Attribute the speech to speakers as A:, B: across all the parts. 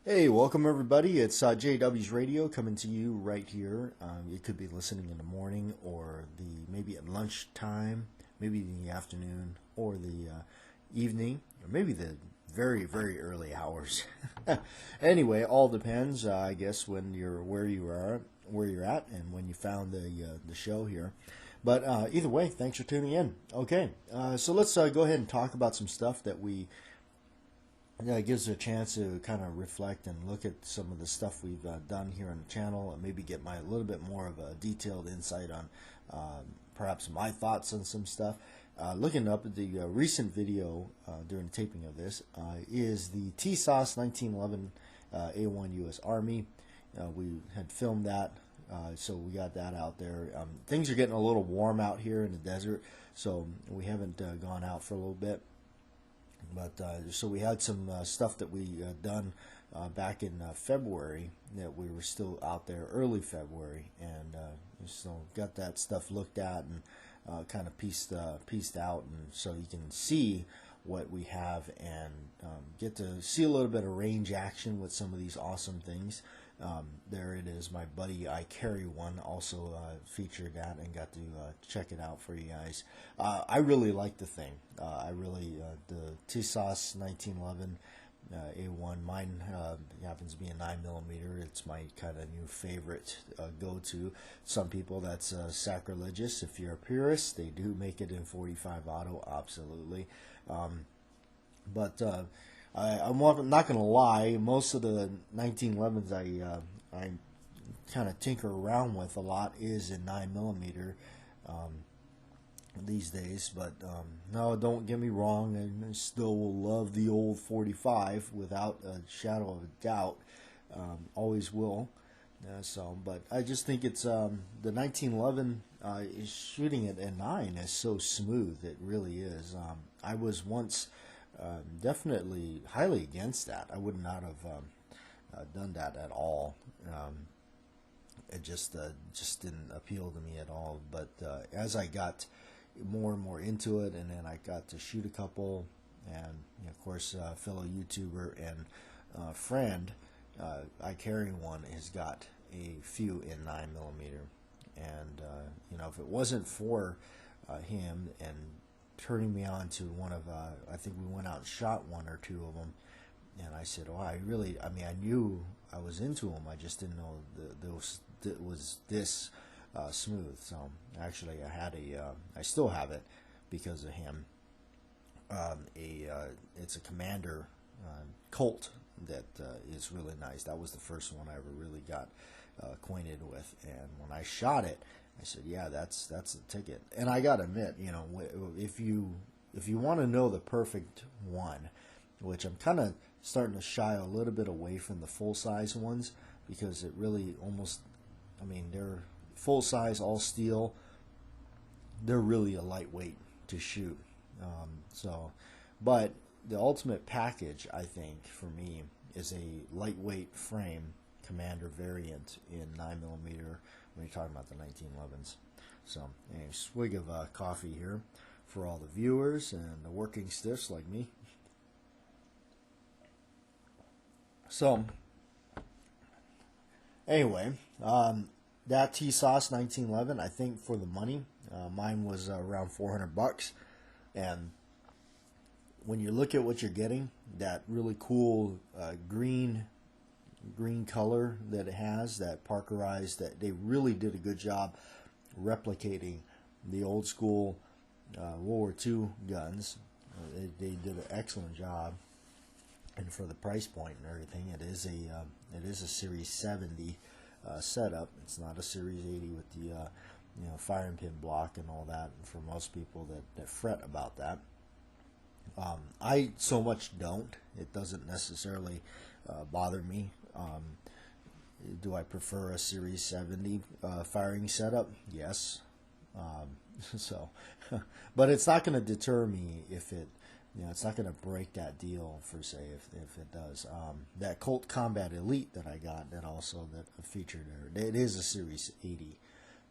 A: Hey, welcome everybody. It's JW's Radio coming to you right here. You could be listening in the morning or the maybe at lunchtime, maybe in the afternoon or the evening, or maybe the very early hours. Anyway, all depends, I guess, when you're where you're at, and when you found the show here. But either way, thanks for tuning in. Okay, so let's go ahead and talk about some stuff that we yeah, it gives a chance to kind of reflect and look at some of the stuff we've done here on the channel, and maybe get my a little bit more of a detailed insight on perhaps my thoughts on some stuff. Looking up at the recent video during the taping of this is the TSOS 1911 A1 U.S. Army. We had filmed that, so we got that out there. Things are getting a little warm out here in the desert, so we haven't gone out for a little bit. But so we had some stuff that we done back in February that we were still out there early February, and so got that stuff looked at and kind of pieced out, and so you can see what we have and get to see a little bit of range action with some of these awesome things. There it is. My buddy I Carry One also featured that and got to check it out for you guys. I really like the thing. I really the TSOS 1911 A1. Mine happens to be a 9mm. It's my kind of new favorite go-to. Some people that's sacrilegious. If you're a purist, they do make it in 45 auto, absolutely. But I'm not going to lie. Most of the 1911s I kind of tinker around with a lot is in 9mm these days. But no, don't get me wrong. I still will love the old 45 without a shadow of a doubt. Always will. But I just think it's the 1911 is shooting it at 9 is so smooth. It really is. I was once definitely highly against that. I would not have done that at all. It just didn't appeal to me at all. But as I got more and more into it, and then I got to shoot a couple, and of course, fellow YouTuber and friend, I Carry One has got a few in 9mm, and if it wasn't for him and turning me on to one of, I think we went out and shot one or two of them, and I said, oh, I knew I was into them, I just didn't know it was this smooth. So actually, I still have it because of him. It's a Commander Colt that is really nice. That was the first one I ever really got acquainted with, and when I shot it, I said, "Yeah, that's the ticket." And I gotta admit, if you want to know the perfect one, which I'm kind of starting to shy a little bit away from the full size ones, because it really almost, they're full size, all steel. They're really a lightweight to shoot. But the ultimate package, I think, for me, is a lightweight frame Commander variant in 9mm when you're talking about the 1911s. So, a swig of coffee here for all the viewers and the working stiffs like me. So, anyway, that TSOS 1911, I think for the money, mine was around $400, and when you look at what you're getting, that really cool green color that it has, that Parkerized, that they really did a good job replicating the old school World War II guns. They did an excellent job, and for the price point and everything, it is a Series 70 setup. It's not a Series 80 with the firing pin block and all that. And for most people that fret about that, I so much don't. It doesn't necessarily bother me. Do I prefer a Series 70 firing setup? Yes. So, but it's not going to deter me if it, it's not going to break that deal per se if it does. That Colt Combat Elite that I got, that also that featured there, it is a Series 80.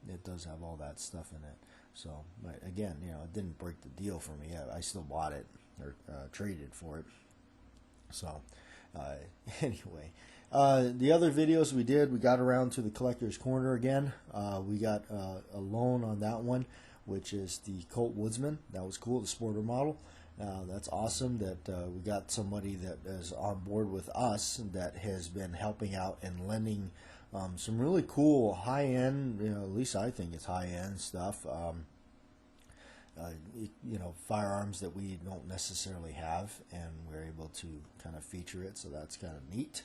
A: It does have all that stuff in it. So, but again, it didn't break the deal for me. I still bought it or traded for it. So, Uh, anyway, the other videos we did, we got around to the Collector's Corner again. We got a loan on that one, which is the Colt Woodsman. That was cool, the sporter model. That's awesome that we got somebody that is on board with us that has been helping out and lending some really cool high-end, at least I think it's high-end stuff, firearms that we don't necessarily have, and we're able to kind of feature it, so that's kind of neat.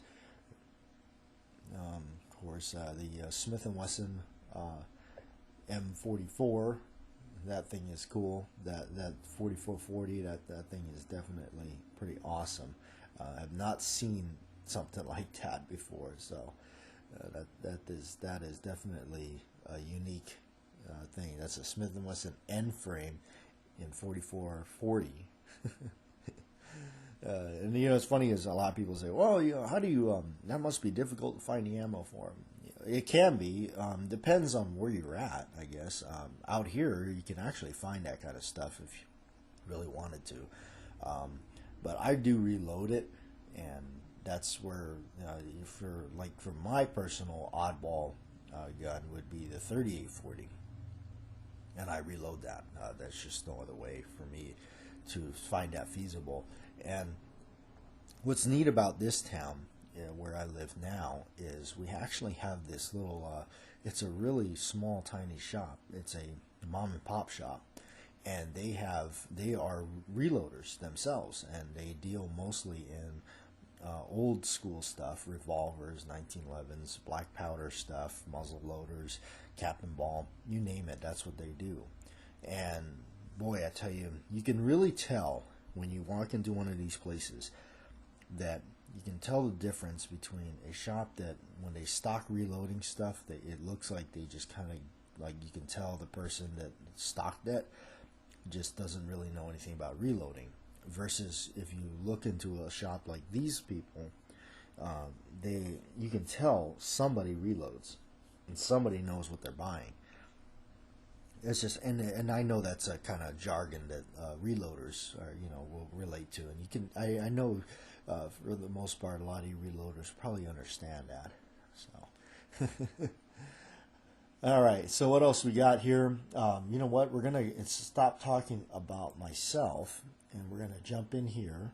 A: Of course, the Smith & Wesson M44, that thing is cool. That 4440, that thing is definitely pretty awesome. I've not seen something like that before, so that is definitely a unique thing. That's a Smith & Wesson end frame in 4440. And it's funny is a lot of people say, well, how do you that must be difficult to find the ammo for them. It can be. Depends on where you're at, I guess. Out here, you can actually find that kind of stuff if you really wanted to. But I do reload it, and that's where, for my personal oddball gun would be the 3840, and I reload that. That's just no other way for me to find that feasible. And what's neat about this town, where I live now, is we actually have this little, it's a really small, tiny shop. It's a mom and pop shop, and they are reloaders themselves, and they deal mostly in old school stuff, revolvers, 1911s, black powder stuff, muzzle loaders, cap and ball, you name it, that's what they do. And boy, I tell you, you can really tell when you walk into one of these places that you can tell the difference between a shop that when they stock reloading stuff, that it looks like they just kind of, like, you can tell the person that stocked it just doesn't really know anything about reloading, versus if you look into a shop like these people, you can tell somebody reloads and somebody knows what they're buying. It's just, and I know that's a kind of jargon that reloaders will relate to, and you can, I know for the most part a lot of you reloaders probably understand that. So all right, so what else we got here? You know what, we're gonna stop talking about myself, and we're gonna jump in here,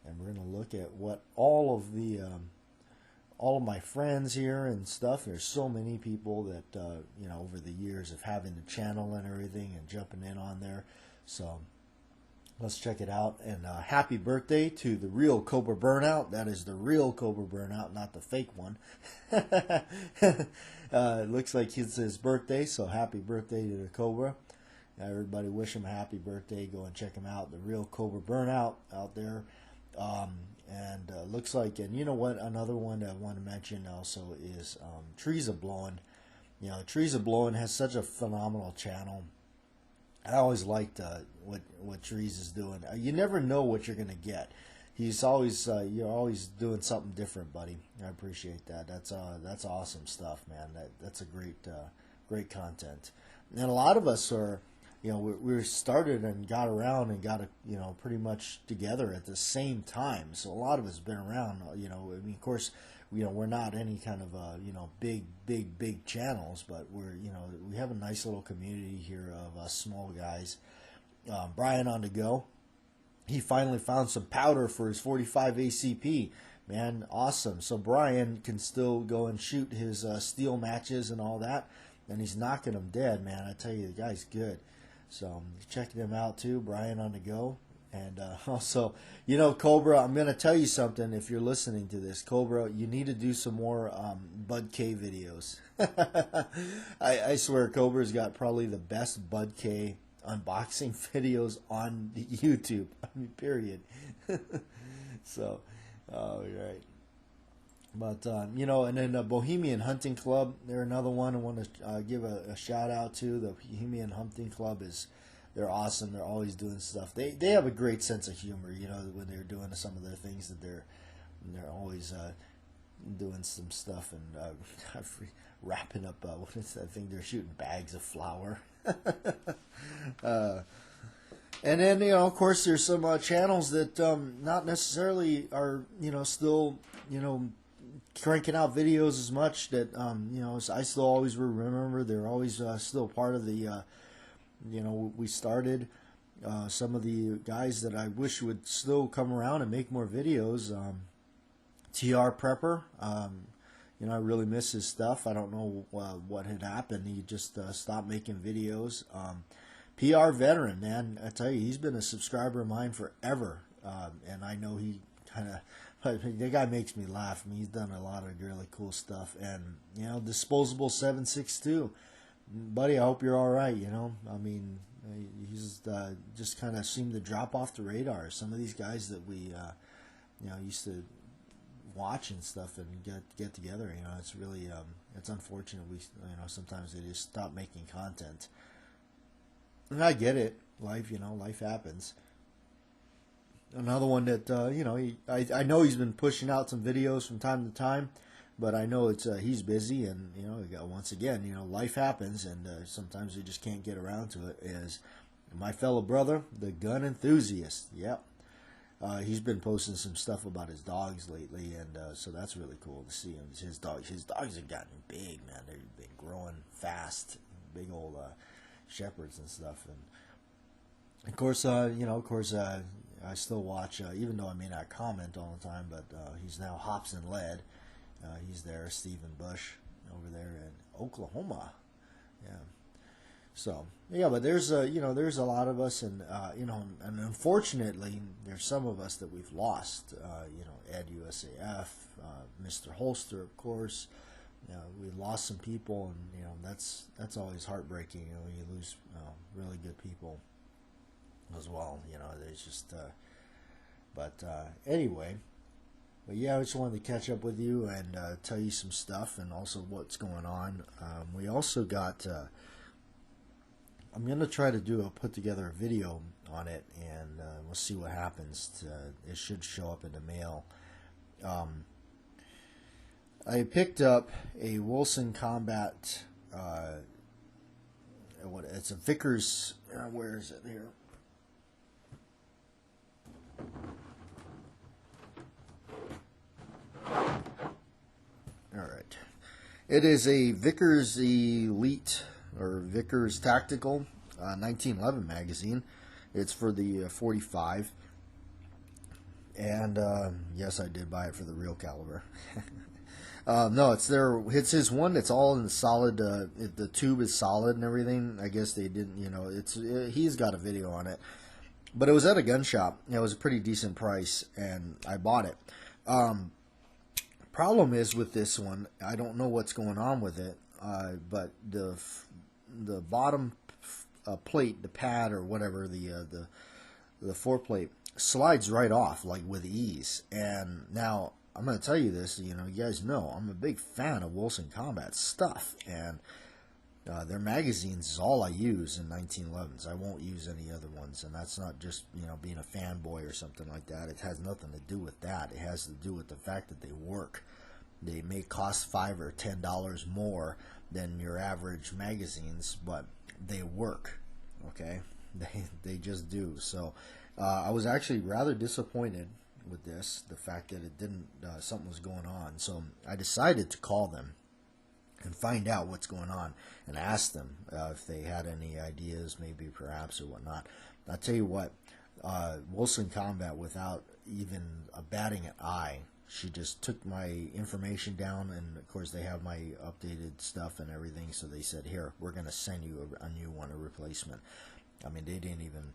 A: and we're gonna look at what all of my friends here and stuff. There's so many people that over the years of having the channel and everything and jumping in on there. So let's check it out. And happy birthday to the real Cobra Burnout. That is the real Cobra Burnout, not the fake one. It looks like it's his birthday, so happy birthday to the Cobra. Everybody wish him a happy birthday. Go and check him out. The real Cobra Burnout out there. And looks like, and you know what, another one that I want to mention also is Trees A Blowin'. Trees A Blowin' has such a phenomenal channel. I always liked what Trees is doing. You never know what you're gonna get. He's always you're always doing something different, buddy. I appreciate that. That's awesome stuff, man. That's a great content. And a lot of us are. We started and got around and got pretty much together at the same time. So a lot of us have been around. Of course, we're not any kind of big channels, but we have a nice little community here of us small guys. Brian on the go. He finally found some powder for his 45 ACP. Man, awesome. So Brian can still go and shoot his steel matches and all that, and he's knocking them dead, man. I tell you, the guy's good. So check him out too, Brian on the go. And also, Cobra, I'm going to tell you something if you're listening to this. Cobra, you need to do some more Bud K videos. I swear Cobra's got probably the best Bud K unboxing videos on YouTube. I mean, period. So, all right. But, and then the Bohemian Hunting Club, they're another one I want to give a shout out to. The Bohemian Hunting Club they're awesome. They're always doing stuff. They have a great sense of humor, when they're doing some of their things that they're always doing some stuff and wrapping up, what is that thing? They're shooting bags of flour. And then, of course, there's some channels that not necessarily are, still, cranking out videos as much that, I still always remember they're always still part of the, we started. Some of the guys that I wish would still come around and make more videos. TR Prepper, I really miss his stuff. I don't know what had happened. He just stopped making videos. PR Veteran, man, I tell you, he's been a subscriber of mine forever, and I know he kind of. The guy makes me laugh. I mean, he's done a lot of really cool stuff, and Disposable 762, buddy. I hope you're all right. I mean, he's just kind of seemed to drop off the radar. Some of these guys that we, used to watch and stuff and get together. It's really it's unfortunate. We sometimes they just stop making content. And I get it. Life, life happens. Another one that, I know he's been pushing out some videos from time to time, but I know it's he's busy and, once again, life happens and sometimes we just can't get around to it, is my fellow brother, the gun enthusiast. Yep. He's been posting some stuff about his dogs lately, and so that's really cool to see him. His dogs have gotten big, man. They've been growing fast, big old shepherds and stuff. And of course, I still watch, even though I may not comment all the time, but he's now Hops and Lead. He's there, Stephen Bush over there in Oklahoma. Yeah. So yeah, but there's there's a lot of us, and and unfortunately there's some of us that we've lost. Ed USAF, Mr. Holster, of course. We lost some people, and that's always heartbreaking. When you lose really good people as well. There's just. But anyway. But yeah, I just wanted to catch up with you and tell you some stuff, and also what's going on. We also got. I'm going to try to put together a video on it, and we'll see what happens. It should show up in the mail. I picked up a Wilson Combat, it's a Vickers, where is it here? Alright. It is a Vickers Elite, or Vickers Tactical 1911 magazine. It's for the 45, and yes, I did buy it for the real caliber. No, it's it's his one. It's all in the solid. The tube is solid and everything. I guess they didn't. He's got a video on it, but it was at a gun shop. It was a pretty decent price, and I bought it. Problem is with this one, I don't know what's going on with it, but the bottom plate, the pad or whatever, the foreplate slides right off like with ease. And now I'm going to tell you this, you guys know I'm a big fan of Wilson Combat stuff, and their magazines is all I use in 1911s. I won't use any other ones, and that's not just being a fanboy or something like that. It has nothing to do with that. It has to do with the fact that they work. They may cost $5 or $10 more than your average magazines, but they work. Okay, they just do. So I was actually rather disappointed with this, the fact that it didn't something was going on. So I decided to call them and find out what's going on, and ask them if they had any ideas, maybe perhaps or whatnot. I'll tell you what, Wilson Combat, without even batting an eye, she just took my information down, and of course they have my updated stuff and everything, so they said, here, we're going to send you a new one, a replacement. I mean, they didn't even...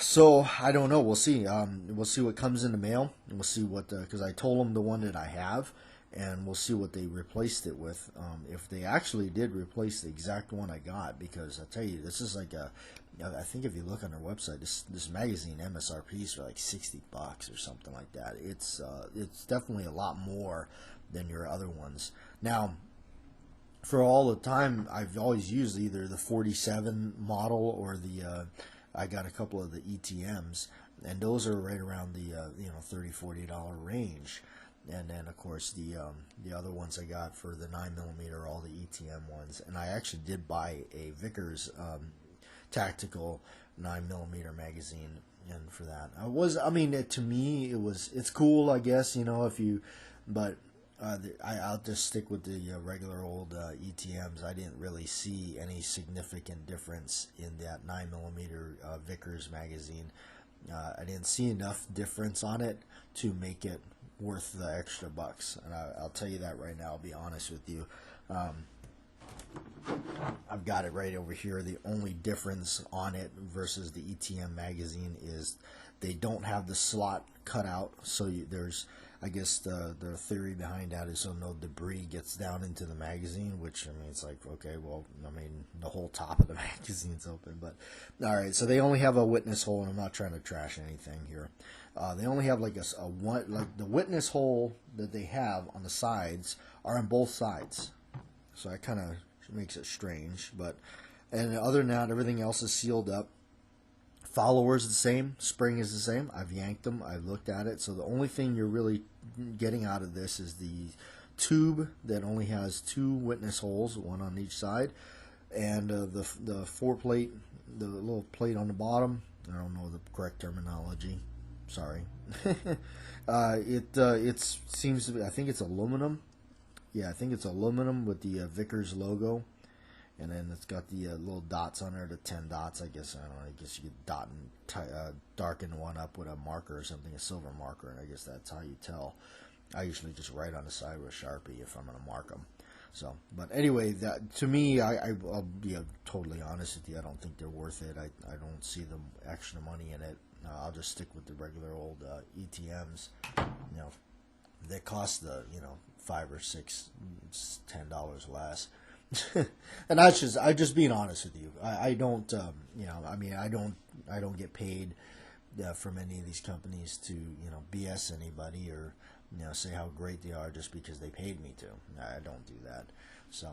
A: so, I don't know, we'll see. We'll see what comes in the mail, and we'll see what... because I told them the one that I have, and we'll see what they replaced it with. If they actually did replace the exact one I got, because I tell you, this is like a... I think if you look on their website, this magazine MSRP is for like $60 or something like that. It's definitely a lot more than your other ones. Now, for all the time, I've always used either the 47 model or the I got a couple of the ETMs, and those are right around the $30-$40 range. And then, of course, the other ones I got for the 9mm are all the ETM ones. And I actually did buy a Vickers tactical 9mm magazine in for that. I mean, to me, it's cool, I guess, if you, but I'll just stick with the regular old ETMs. I didn't really see any significant difference in that 9mm Vickers magazine. I didn't see enough difference on it to make it worth the extra bucks, and I'll tell you that right now. I'll be honest with you. I've got it right over here. The only difference on it versus the ETM magazine is they don't have the slot cut out. So there's, I guess the theory behind that is so no debris gets down into the magazine, which, I mean, it's like, okay, well, I mean, the whole top of the magazine's open. But, all right, so they only have a witness hole, and I'm not trying to trash anything here. They only have like a one, like the witness hole that they have on the sides are on both sides. So that kind of makes it strange, and other than that, everything else is sealed up. Follower is the same, spring is the same. I've yanked them, I've looked at it. So the only thing you're really getting out of this is the tube that only has 2 witness holes, one on each side, and the 4 plate, the little plate on the bottom. I don't know the correct terminology. Sorry. It seems to be, I think it's aluminum. Yeah, I think it's aluminum with the Vickers logo, and then it's got the little dots on there, the 10 dots. I guess, I don't know, I guess you could darken one up with a marker or something, a silver marker, and I guess that's how you tell. I usually just write on the side with a Sharpie if I'm going to mark them. So, but anyway, that to me, I'll be totally honest with you. I don't think they're worth it. I don't see the extra money in it. I'll just stick with the regular old ETMs. They cost the $5 or $6, $10 less. And I'm just being honest with you. I don't I mean, I don't get paid from any of these companies to BS anybody or say how great they are just because they paid me to. I don't do that. So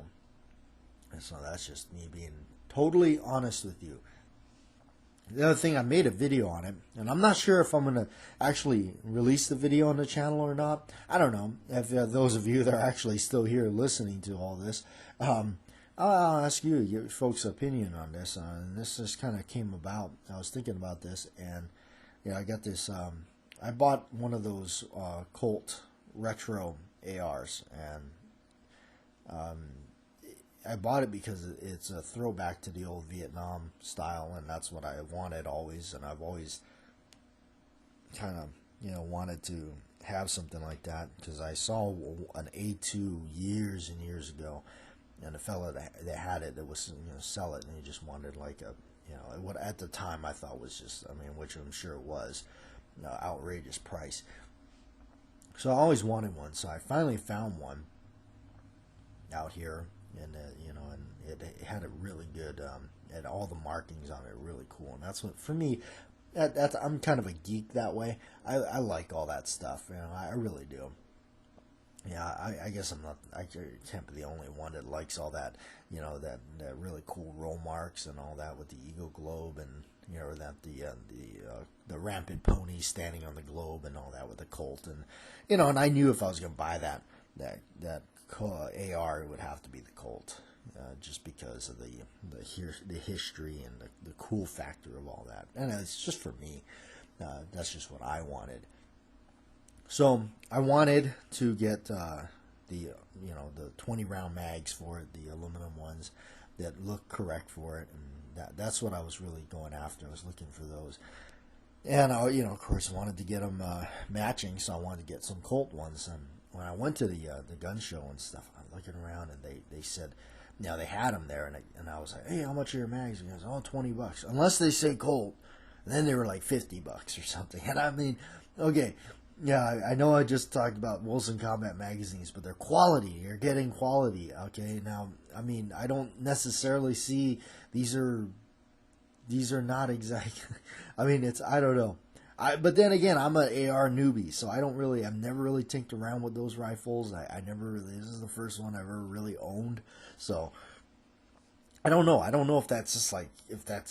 A: that's just me being totally honest with you. The other thing, I made a video on it, and I'm not sure if I'm going to actually release the video on the channel or not. I don't know. If those of you that are actually still here listening to all this, I'll ask you your folks' opinion on this. And this just kind of came about. I was thinking about this, and I got this. I bought one of those Colt retro ARs, and I bought it because it's a throwback to the old Vietnam style, and that's what I wanted always, and I've always kind of, wanted to have something like that, because I saw an A2 years and years ago, and a fella that had it that was, sell it, and he just wanted like a, what at the time I thought was just, I mean, which I'm sure it was, outrageous price. So I always wanted one, so I finally found one out here. And and it had a really good, had all the markings on it, really cool. And that's what, for me, I'm kind of a geek that way. I like all that stuff, I really do. Yeah, I guess I can't be the only one that likes all that, that really cool roll marks and all that with the Eagle Globe, and that the rampant pony standing on the globe and all that with the Colt, and and I knew if I was going to buy that AR, it would have to be the Colt, just because of the history and the cool factor of all that. And it's just for me. That's just what I wanted. So I wanted to get the 20 round mags for it, the aluminum ones that look correct for it, and that's what I was really going after. I was looking for those. And I, of course, wanted to get them matching, so I wanted to get some Colt ones. And when I went to the gun show and stuff, I'm looking around, and they said, they had them there, and I was like, hey, how much are your mags? And he goes, oh, $20. Unless they say Colt. And then they were like $50 or something. And I mean, okay, yeah, I know I just talked about Wilson Combat magazines, but they're quality. You're getting quality, okay? Now, I mean, I don't necessarily see these are not exactly. I mean, I don't know. But then again, I'm an AR newbie, so I've never really tinkered around with those rifles. I never really, this is the first one I've ever really owned. So, I don't know. I don't know if that's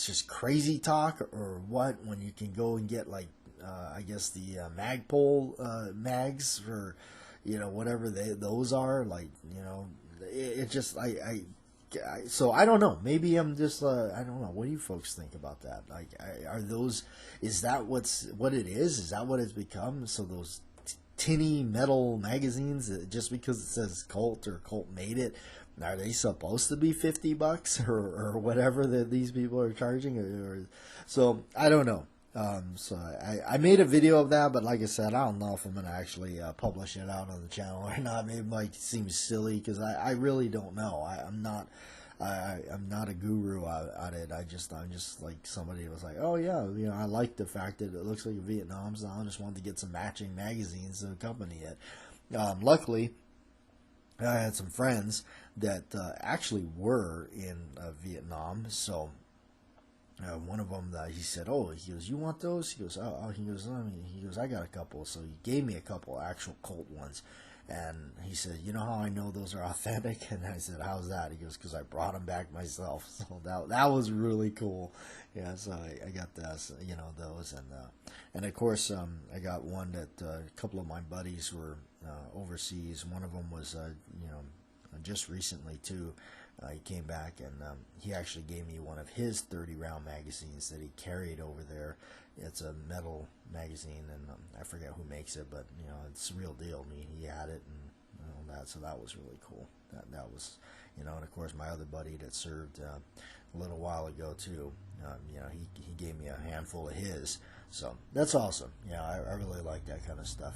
A: just crazy talk or what, when you can go and get like, I guess the Magpul mags for, whatever those are, like, it just, I so I don't know. Maybe I'm just I don't know. What do you folks think about that? Like, are those? Is that what it is? Is that what it's become? So those tinny metal magazines, just because it says Cult or Cult made it, are they supposed to be $50 or whatever that these people are charging? So I don't know. So I made a video of that, but like I said, I don't know if I'm going to actually publish it out on the channel or not. It might seem silly because I really don't know. I'm not a guru at it. I'm just like somebody who was like, oh yeah, I like the fact that it looks like a Vietnam, so I just wanted to get some matching magazines to accompany it. Luckily, I had some friends that actually were in Vietnam, so one of them, he said, "Oh, he goes, you want those?" He goes, "Oh, he goes, I got a couple." So he gave me a couple actual Colt ones, and he said, "You know how I know those are authentic?" And I said, "How's that?" He goes, "Because I brought them back myself." So that was really cool. Yeah, so I got those, those, and of course, I got one that a couple of my buddies were overseas. One of them was, just recently too. He came back and he actually gave me one of his 30-round magazines that he carried over there. It's a metal magazine, and I forget who makes it, but it's a real deal. I mean, he had it and all that, so that was really cool. That was, and of course my other buddy that served a little while ago too. He gave me a handful of his, so that's awesome. I really like that kind of stuff.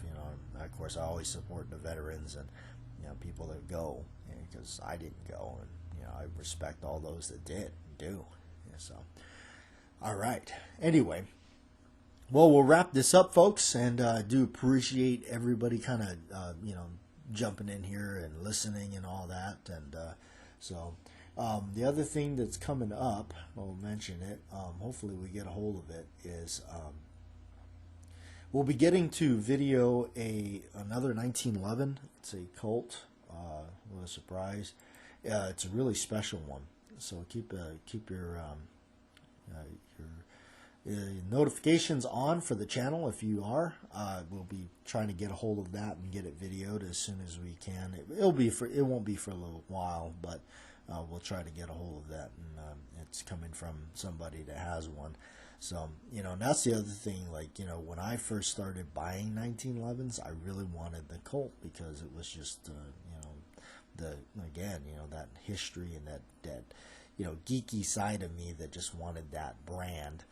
A: Of course I always support the veterans and people that go, because I didn't go, and I respect all those that did and do. So, all right. Anyway, well, we'll wrap this up, folks, and I do appreciate everybody kind of jumping in here and listening and all that. And the other thing that's coming up, I'll mention it. Hopefully, we get a hold of it. Is we'll be getting to video another 1911. It's a Colt. What a surprise! It's a really special one. So keep your notifications on for the channel if you are. We'll be trying to get a hold of that and get it videoed as soon as we can. It won't be for a little while, but we'll try to get a hold of that. And it's coming from somebody that has one. So, and that's the other thing, like, when I first started buying 1911s, I really wanted the Colt because it was just, that history and that geeky side of me that just wanted that brand.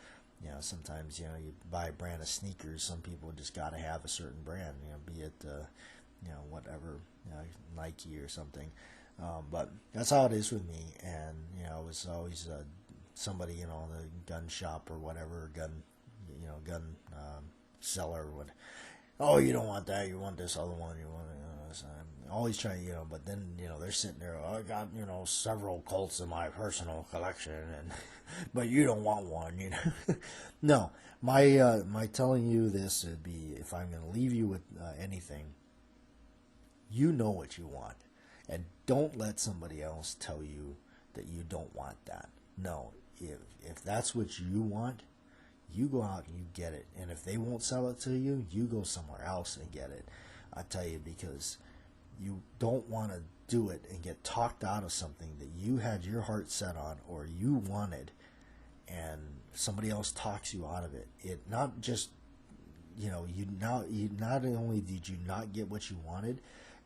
A: Sometimes, you buy a brand of sneakers, some people just got to have a certain brand, be it, whatever, Nike or something. But that's how it is with me. And, it was always, somebody in the gun shop or whatever, gun seller would, oh, you don't want that, you want this other one, you want so I'm always trying, but then they're sitting there, oh, I got several Colts in my personal collection, and but you don't want one, No, my telling you this would be, if I'm going to leave you with anything, you know what you want, and don't let somebody else tell you that you don't want that. No, if that's what you want, you go out and you get it. And if they won't sell it to you, you go somewhere else and get it. I tell you, because you don't want to do it and get talked out of something that you had your heart set on or you wanted, and somebody else talks you out of it. It not just, you not only did you not get what you wanted,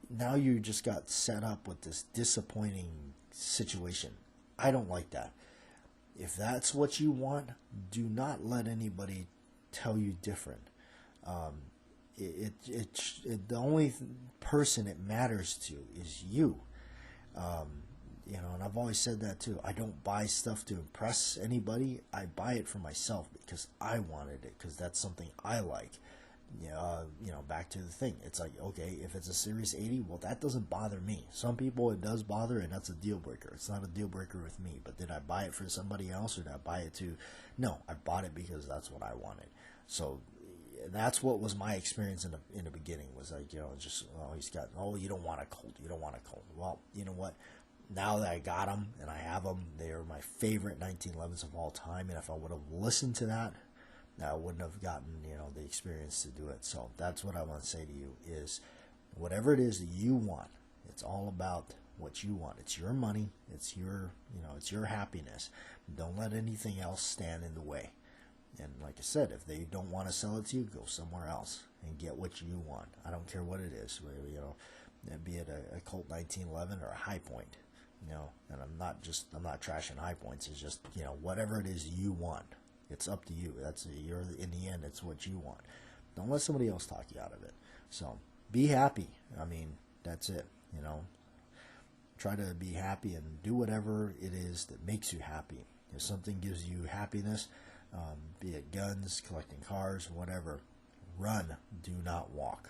A: now you just got set up with this disappointing situation. I don't like that. If that's what you want, do not let anybody tell you different. The only person it matters to is you. And I've always said that too. I don't buy stuff to impress anybody. I buy it for myself because I wanted it, because that's something I like. Back to the thing. It's like, okay, if it's a Series 80, well, that doesn't bother me. Some people it does bother, and that's a deal breaker. It's not a deal breaker with me. But did I buy it for somebody else, or did I buy it to? No, I bought it because that's what I wanted. So that's what was my experience in the beginning. Was like, you don't want a Colt. You don't want a Colt. Well, you know what? Now that I got them and I have them, they are my favorite 1911s of all time. And if I would have listened to that, I wouldn't have gotten, the experience to do it. So that's what I want to say to you is, whatever it is that you want, It's all about what you want. It's your money. It's your, it's your happiness. Don't let anything else stand in the way. And like I said, if they don't want to sell it to you, go somewhere else and get what you want. I don't care what it is. Be it a Colt 1911 or a High Point. And I'm not trashing High Points. It's just, whatever it is you want. It's up to you. In the end, it's what you want. Don't let somebody else talk you out of it. So be happy. I mean, that's it. Try to be happy and do whatever it is that makes you happy. If something gives you happiness, be it guns, collecting cars, whatever, run. Do not walk.